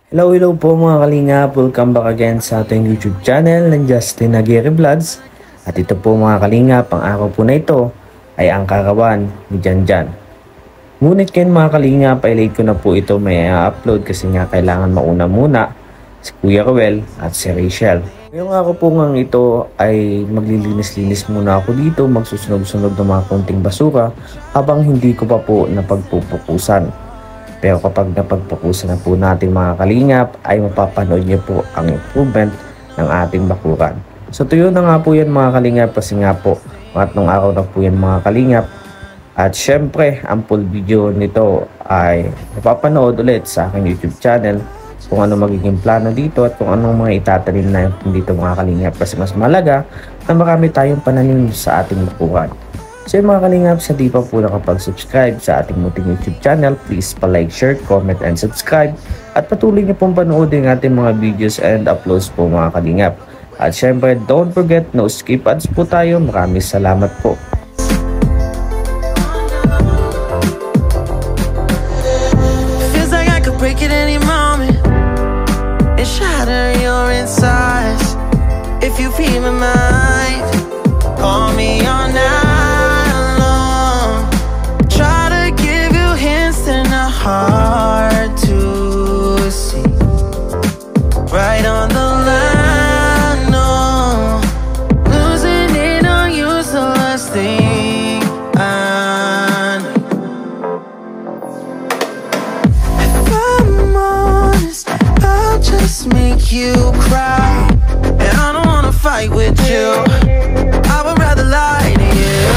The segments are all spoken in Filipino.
Hello po mga kalingap. Welcome back again sa ating YouTube channel ng Justin Aguirre Vlogs. At ito po mga kalingap, ang araw po na ito ay ang karawan ni Janjan. Ngunit ngayon mga kalingap ay late ko na po ito may upload kasi nga kailangan mauna muna si Kuya Ruel at si Rachel. Ngayong araw po nga ito ay maglilinis-linis muna ako dito, magsusunog-sunog ng mga konting basura habang hindi ko pa po napagpupukusan. Pero kapag napagpukusan na po natin mga kalingap, ay mapapanood niyo po ang improvement ng ating bakuran. So tuyo na nga po yan mga kalingap kasi nga po, pangatlong araw na po yan mga kalingap. At syempre, ang full video nito ay mapapanood ulit sa aking YouTube channel kung ano magiging plano dito at kung anong mga itatanim na dito mga kalingap. Kasi mas malaga na marami tayong pananim sa ating bakuran. So mga kalingap, sa di pa po nakapag-subscribe sa ating munting YouTube channel, please pa-like, share, comment, and subscribe. At patuloy niyo pong panoodin ating mga videos and uploads po mga kalingap. At syempre, don't forget, no skip ads po tayo. Maraming salamat po. Feels like I could break it any moment and shatter your insides. If you read my mind, call me all night. Hard to see, right on the line, no. Losing it on you's the last thing I know. If I'm honest, I'll just make you cry, and I don't wanna fight with you. I would rather lie to you.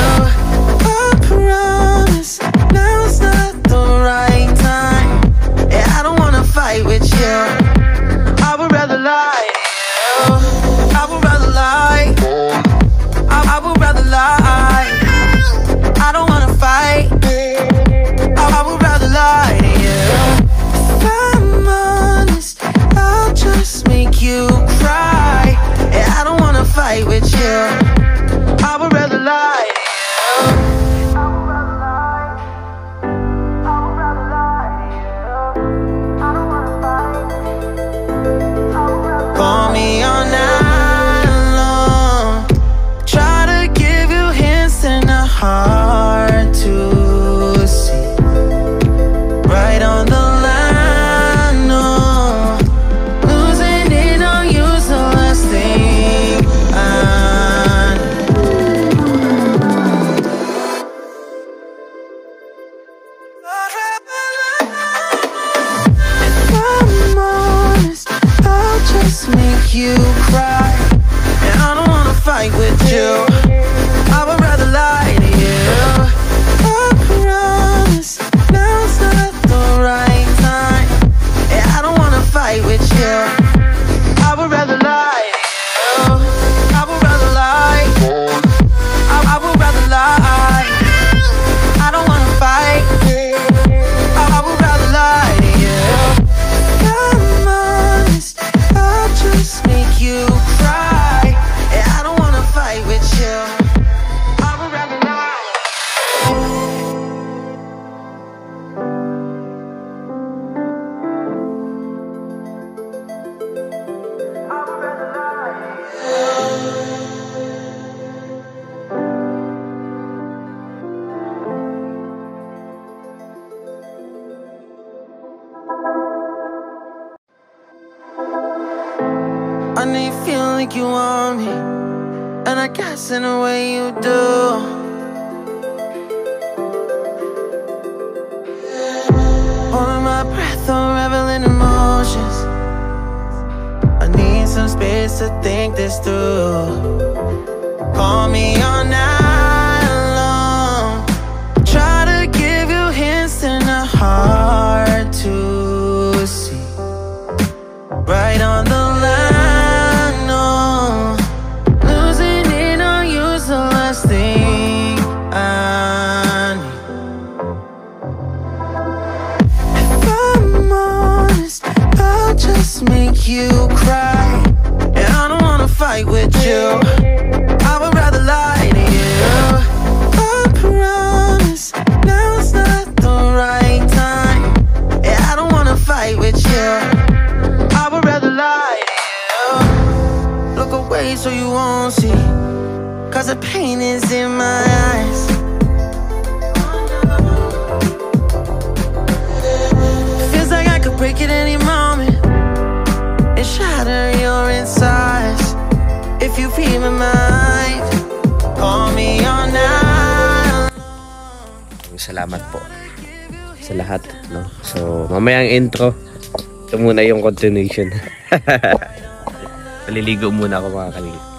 I promise now's not the right time. Yeah, I don't wanna fight with you. I would rather lie to you. I would rather lie. I would rather lie. I don't wanna fight. I would rather lie to you. If I'm honest, I'll just make you cry. Yeah, I don't wanna fight with you. I would rather lie to you. Call me all night long. Try to give you hints and a hard to see. Right on the line, no. Losing it on you's the last thing I If I'm honest, I'll just make you cry, and I don't wanna fight with you. I would rather lie to you. I promise now's not the right time. Yeah, I don't wanna fight with you. I would rather lie to you. I would rather lie. I would rather lie. I don't wanna fight. I would rather lie to you. I'm honest, I'll just make you cry. Yeah, I don't wanna fight with you. I would rather lie. I would rather lie. I know you feel like you want me, and I guess in a way you do. Holding my breath, unraveling emotions. I need some space to think this through. Call me all night long. Try to give you hints and a hard to see. Right on the line, no. Losing it on you's the last thing I need. If I'm honest, I'll just make you cry, and I don't wanna fight with you. I would rather lie to you. the pain is in my eyes. Feels like I could break it any moment and shatter your insides. If you feel my mind, call me all night. Salamat po sa lahat, no? So, mamayang intro. Ito muna yung continuation. Paliligo muna ako mga kalingap.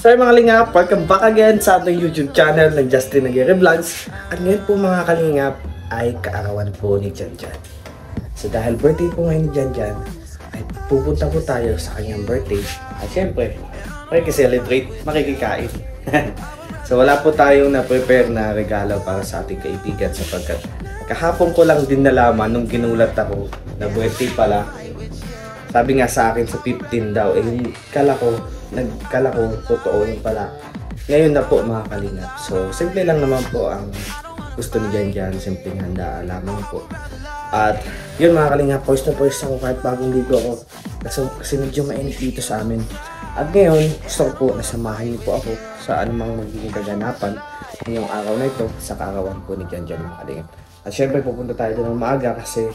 So mga kalingap, welcome back again sa ating YouTube channel ng Justin Aguirre Vlogs. At ngayon po mga kalingap ay kaarawan po ni Janjan. So dahil birthday po ngayon ni Janjan, ay pupunta po tayo sa kanyang birthday. At syempre, makikiselebrate, makikikain. So wala po tayong na-prepare na regalo para sa ating kaibigan sapagkat kahapon ko lang din nalaman nung ginulat ako na birthday pala. Sabi nga sa akin sa 15 daw, kala ko totoo yun pala. Ngayon na po mga kalingap. So simple lang naman po ang gusto ni Janjan, simpleng handa lamang po. At yun mga kalingap, post na post ako kahit bagong ligo ako kasi medyo mainit dito sa amin. At ngayon, gusto ko po nasamahan niyo po ako sa anumang magiging kaganapan ngayong araw na ito sa kaarawan po ni Janjan mga kalingap. At syempre pupunta tayo doon ng maaga kasi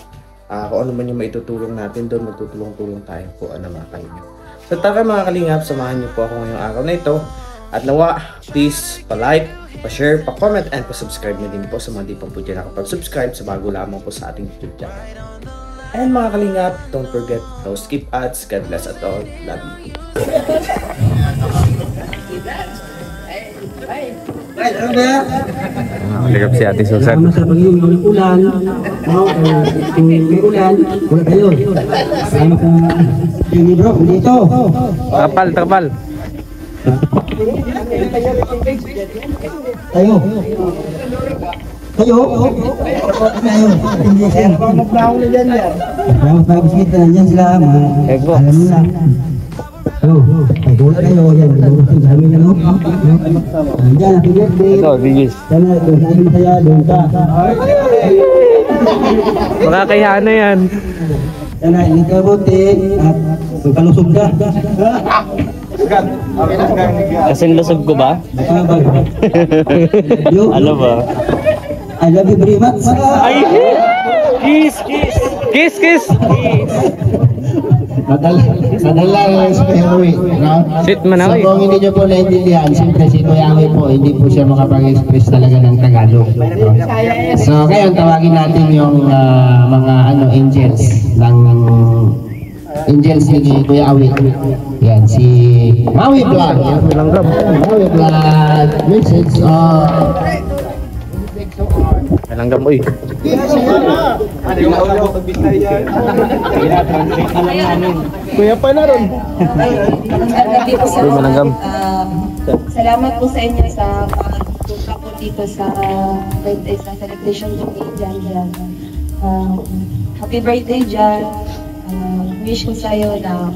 kung ano man yung maitutulong natin doon, magtutulong-tulong tayo po mga kalingap. So tara mga kalingap, samahan niyo po ako ngayong araw na ito. At nawa, please pa-like, pa-share, pa-comment, and pa-subscribe na din po sa mga di pa po dyan nakapag-subscribe sa bago lamang po sa ating YouTube channel. And mga kalingap, don't forget, no skip ads. God bless at all. Love you. Kalingap si Ate Susan. Sa pag-inom ng ulan, kung may ulan, wala kayo. Sama sa Jimmy Bro, dito. Trapal. Tayo. Hindi sir. Magbaho na dyan yan. Magbaho kita na dyan sila. Alam mo lang. Ay doon kayo. Yan. Doon sa amin ano. Diyan, happy birthday. Ito, bigis. Diyan na, doon sa amin saya. Doon ka. Makakaya na yan. Diyan na, hindi ka bote. At magkalusog ka. Kasing lusog ko ba? Ano ba? I love you very much. Ay! Kiss! Madala yung Speroy, no? Sit man ako eh. So kung hindi nyo po naintindihan, siyempre si Kuya Awi po, hindi po siya makapag-express talaga ng Tagalog. No? So ngayon tawagin natin yung mga angels ng angels ni Kuya Awi. Yan, si Maui Vlog. Maui Vlog, message Langgam mo eh. Kuya pa na ron. Salamat po sa inyo sa pagpunta po dito sa birthday sa celebration ko ni Janjan. Happy birthday Jan. Wish ko sa iyo na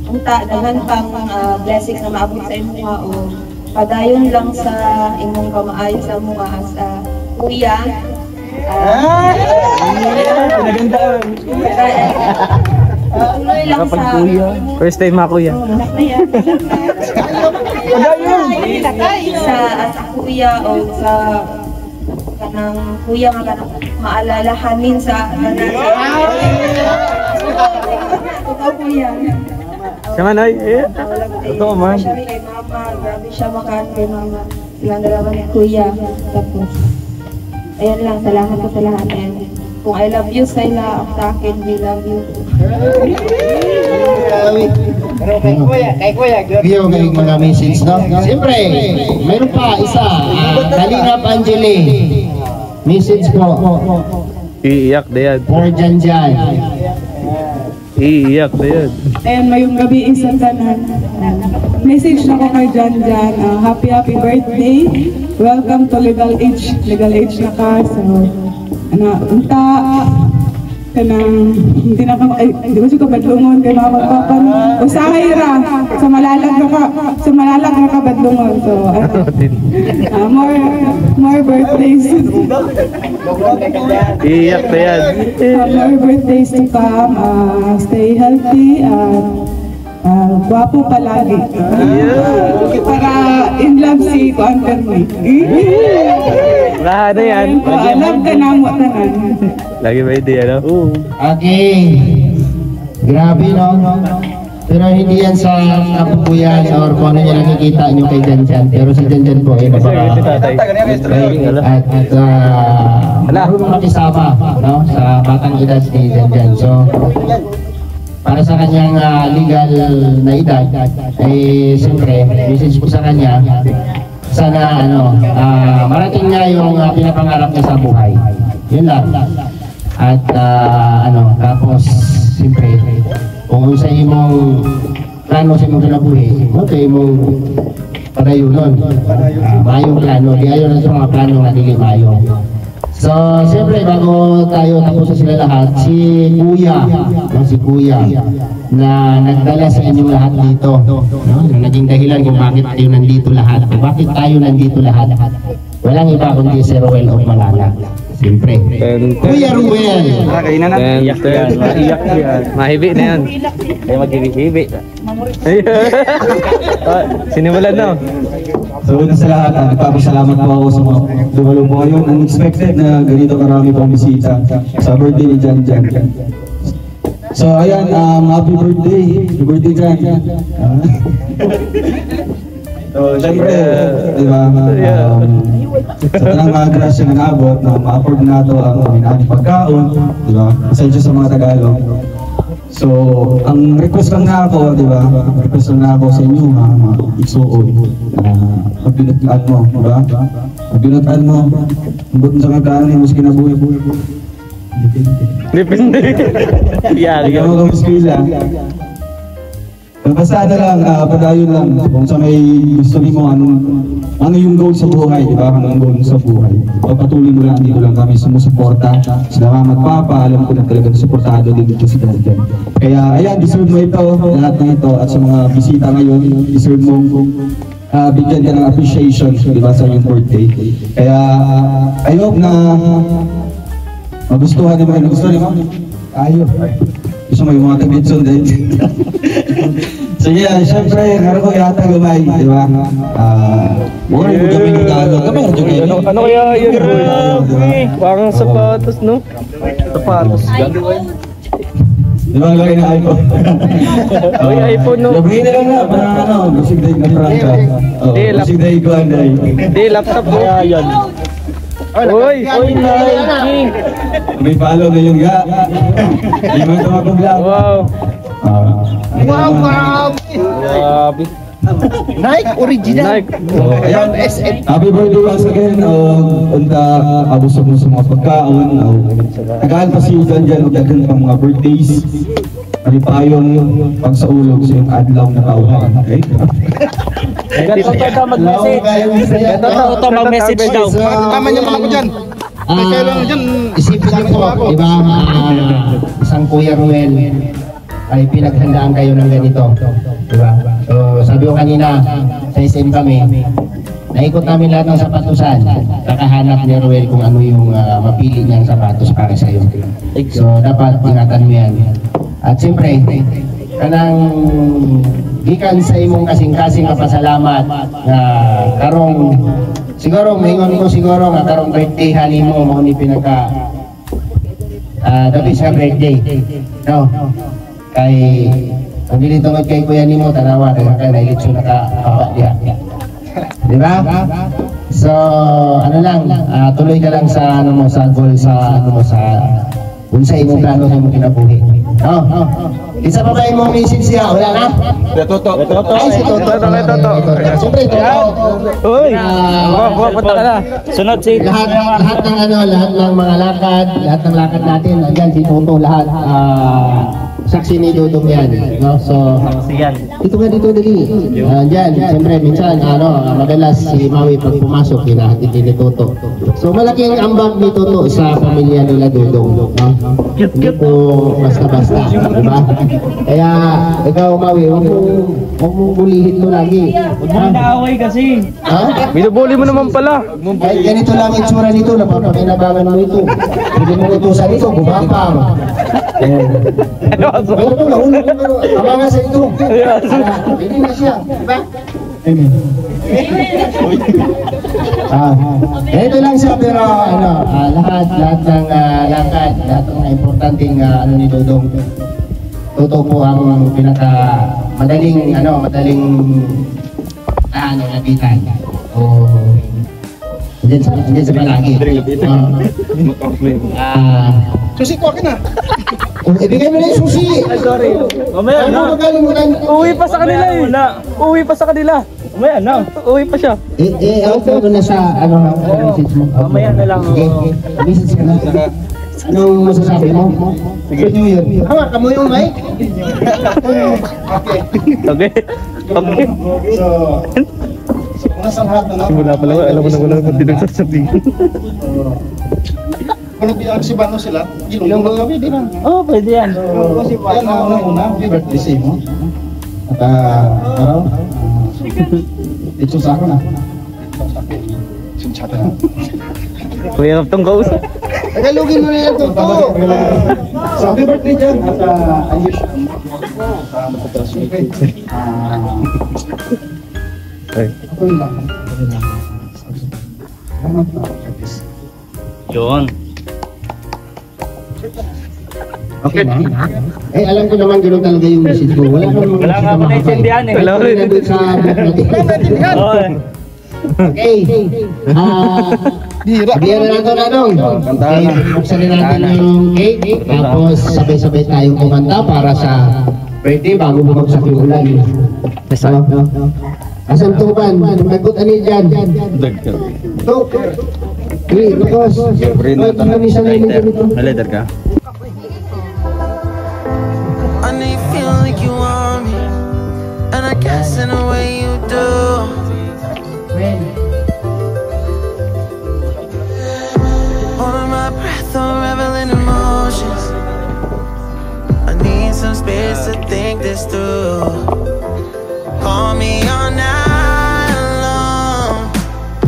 unta daghan pang blessings na maabot sa imong o padayon lang sa imong kamaayo sa mga sa kuya. Tuloy lang sa First time mga kuya. sa kuya o sa kanang kuya nga kanang maalalahanin sa kuya. Sama na eh. Totoo man. Siya kay mama, grabe siya makaan kay mama. Silang dalawa ni kuya. Tapos, ayan lang, salamat po sa lahat. And kung I love you sa ila, sa akin, we love you. Iyo kayong mga message, no? Siyempre, mayroon pa isa, Kalingap Angeli. Message po. Iiyak na yan. For Janjan. Iiyak na yan. Ayan, mayong gabi isang tanan. Message na ko kay Janjan. Happy birthday. Welcome to legal age. Legal age na ka. So, unta. Kanang, hindi na ka, hindi ko siya kabadlungon kay mga magpapan. Usahay ra. Sa malalag na kabadlungon. So, more birthdays. Iiyak na yan. More birthdays to come. Stay healthy. Gwapo palagi. Para in love si Kuantan mo. Lahat na yan. Love ka na mo tanan. Lagi ba ito yan, no? Okay. Grabe, no? Pero hindi yan sa kapupuyan or kung ano yung nakikita nyo kay Janjan. Pero si Janjan po ay marunong makisama, no? Sa batang edad ni Janjan. So, para sa kanyang legal na edad, ay siyempre, message ko sa kanya, sana marating niya yung pinapangarap niya sa buhay. Yun lang. At tapos, siyempre, kung sa imong plano sa imong kinabuhi, okay mong padayunon. Mayong plano, di ayaw na sa mga plano na dili mayo. So, siyempre, bago tayo tapos sila lahat, si Kuya, na nagdala sa inyong lahat dito, no? Naging dahilan kung bakit tayo nandito lahat, bakit tayo nandito lahat. Walang iba kundi si Ruel of Malala. Siyempre. Kuya Ruel! Kainan natin. Iyak yan. Iyak yan. Mahibi na yan. Ay maghibi-hibi. Sinimulan no? So una sa lahat, nagpapasalamat po ako sa mga dumalo po ngayon. Unexpected na ganito karami pong bisita sa birthday ni Janjan. So ayan, happy birthday. Happy birthday, Jan. So syempre, di ba, sa tanang mga grasya na naabot na ma-afford na ito ang minahing pagkaon, di ba, pasensya sa mga Tagalog. So, ang request lang na ako, di ba, request lang na ako sa inyo mga igsuon na pagbinutan mo, di ba? Pagbinutan mo, ambot sa mga kanin mo sa kinabuhi-buhi. Depende. Hindi ka mo kamiskila. Basta lang, padayon lang kung sa may gusto mo ano yung goal sa buhay, di ba? Ano ang goal sa buhay. Pagpatuloy mo lang, dito lang kami sumusuporta. Sila Mama at Papa, alam ko na talagang suportado din dito si Janjan. Kaya ayan, deserve mo ito, lahat ng ito. At sa mga bisita ngayon, deserve mo bigyan ka ng appreciation, di ba, sa iyong birthday. Kaya I hope na magustuhan mo. Nagustuhan mo? Ayaw. Gusto mo yung mga kabitson din. Sige, syempre, meron ko yata gamay, di ba? Mura yung gamay ng Tagalog. Gamay yung gamay. Ano kaya yun? Parang sapatos, no? Sapatos. Di ba lagay ng iPhone? Uy, iPhone, no? Labingin na lang na, parang busig daig na prangka. Busig daig ko anday. Di, laptop mo. Yan. Uy! Uy, Nike! May follow na yung ga. Di mo ito mapag-vlog. Wow! Wow! Grabe! Nike original! Nike! Ayan, happy birthday once again. Unta, abusog mo sa mga pagkaon. Tagaan pa si Janjan o dagan pang mga birthdays. Malipayong pagsaulog sa yung adlaw na tauhan. Okay? Ganito ito mag-message. Ganito ito mag-message daw. Tama niya mga ko dyan. Isipin niyo po, di ba, isang Kuya Ruel ay pinaghandaan kayo ng ganito. Di ba? So, sabi ko kanina, sa SM kami, naikot namin lahat ng sapatusan. Kakahanap ni Ruel kung ano yung mapili niyang sapatos para sa iyo. So, dapat ingatan mo yan. At siyempre, kanang gikan sa imong kasing-kasing kapasalamat na karong siguro mingon ko siguro nga karong birthday hani mo mao ni pinaka dapat sa birthday, no? Kay ang dili tungod kay kuya nimo tanawa kay nailitso nakapapa diha, di ba? So ano lang, tuloy ka lang sa ano mo sa goal sa ano mo sa unsa imong plano sa imong kinabuhi. Isa pa ba imong message siya? Wala na? Toto. Ay, si Toto. Siyempre, Toto. Uy! Punta ka na. Sunod si... Lahat ng ano, lahat ng mga lakad, lahat ng lakad natin, andyan si Toto, lahat. Saksi ni Dodong yan, no? So, ito nga dito dali. Andyan, siyempre, minsan, madalas si Maui pag pumasok, hinahatid ni Toto. So, malaking ambag ni Toto sa pamilya nila Dodong, no? Hindi po basta-basta, di ba? Kaya, ikaw Maui, huwag mong bulihin mo lagi. Huwag mo naaway kasi. Ha? Binubuli mo naman pala. Kahit ganito lang yung tsura nito, napapakinabangan mo ito. Hindi mo utusan ito, bumapang. Ano to, nahulog ko na. Tama nga sa ito. Hindi na siya. Diba? Amen. Ito lang siya pero lahat ng lakad, lahat ng mga importanteng ni Dodong. Totoo po ang madaling lapitan. O Diyan sa palagi. Susi ko akin na. Ibigay mo na yung susi. Sorry. Mamaya na. Uwi pa sa kanila eh. Uwi pa sa kanila. Mamaya na. Uwi pa siya. Out mo na sa message mo. Mamaya na lang. Sige, message ka na. Anong masasabi mo? Sige. New Year. Hawak mo yung mic. Okay. Nasa lahat na lang. Simula pa lang, alam mo na wala naman din ang sasabihin. Kung nag-aksiban sila, ilong mo kami, di ba? Oo, pwede yan. Yan na una, birthday say mo. At araw, ito sa ako na. Sinchata. Kuya tong kausap. Tagalogin mo na yan, Toto. So, happy birthday dyan. At ayos. Ako lang. Yun. Okay na. Alam ko naman gano'n talaga yung message ko. Wala Wala nga ako naintindihan eh. Wala ko naintindihan. Okay. Bigyan na natin anong. Okay, buksan na natin yung cake. Tapos sabay-sabay tayong kumanta para sa birthday bago bumagsak yung ulan. Asang tuban, magot ani dyan. Tok. Hey, Lucas. Nalider ka? I know you feel like you want me, and I guess in a way you do. Holding my breath, unraveling emotions. I need some space to think this through. Call me all night long.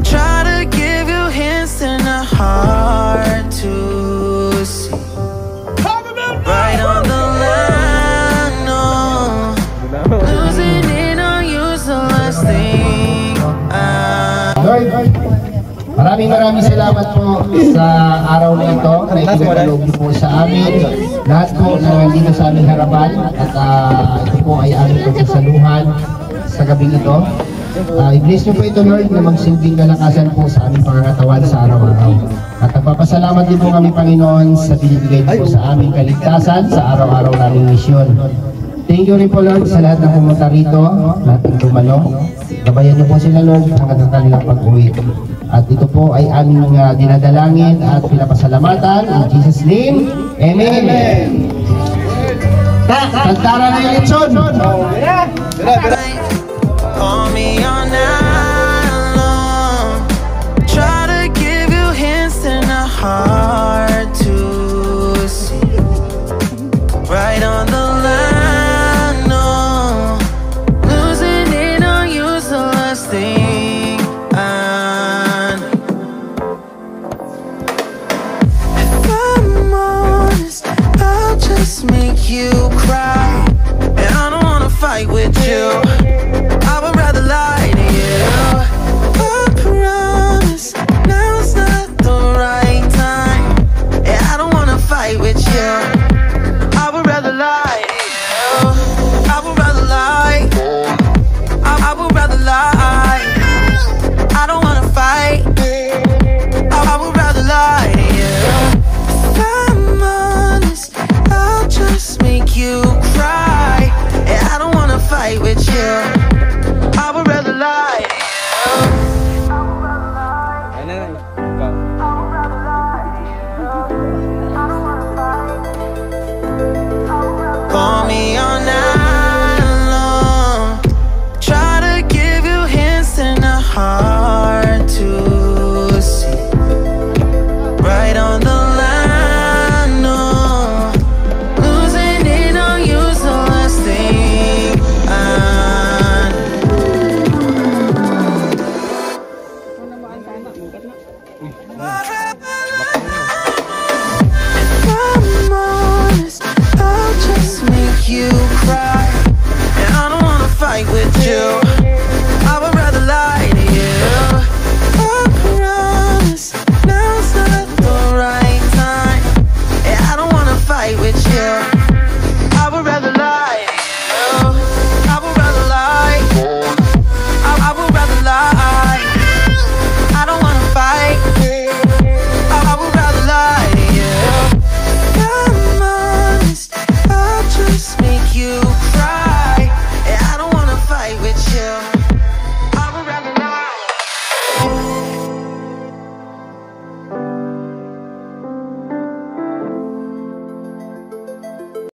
Try to give you hints and a heart to see. Right on the line, no. Losing it on you's the last thing Lord, maraming salamat po sa araw na ito na itinulog niyo po sa amin. Lahat po na nandito sa aming harapan at ito po ay aming pagsasaluhan sa gabing ito. I-bless niyo po ito, Lord, na magsilbing kalakasan po sa aming pangangatawan sa araw-araw. At nagpapasalamat din po kami, Panginoon, sa binibigay niyo po sa aming kaligtasan sa araw-araw naming misyon. Thank you rin po, Lord, sa lahat ng pumunta rito, lahat ng dumalo. Gabayan niyo po sila, Lord, hanggang sa kanilang pag-uwi. At ito po ay aming dinadalangin at pinapasalamatan. In Jesus' name, Amen. Kantara na yung lechon. Call me all night long. Try to give you hints and a heart to see. Right on the line, no. Losing it on you's the last thing I know. If I'm honest, I'll just make you cry. And I don't wanna fight with you. I would rather lie to you. I promise now's not the right time. And I don't wanna fight with you. I would rather lie to you. I would rather lie. I would rather lie. I don't wanna fight. I would rather lie to you. If I'm honest, I'll just make you cry. And I don't wanna fight with you. I would rather lie to you. Call me all night long. Try to give you hints and a heart to see. Right on the line, no. Losing it on you's the last thing I know.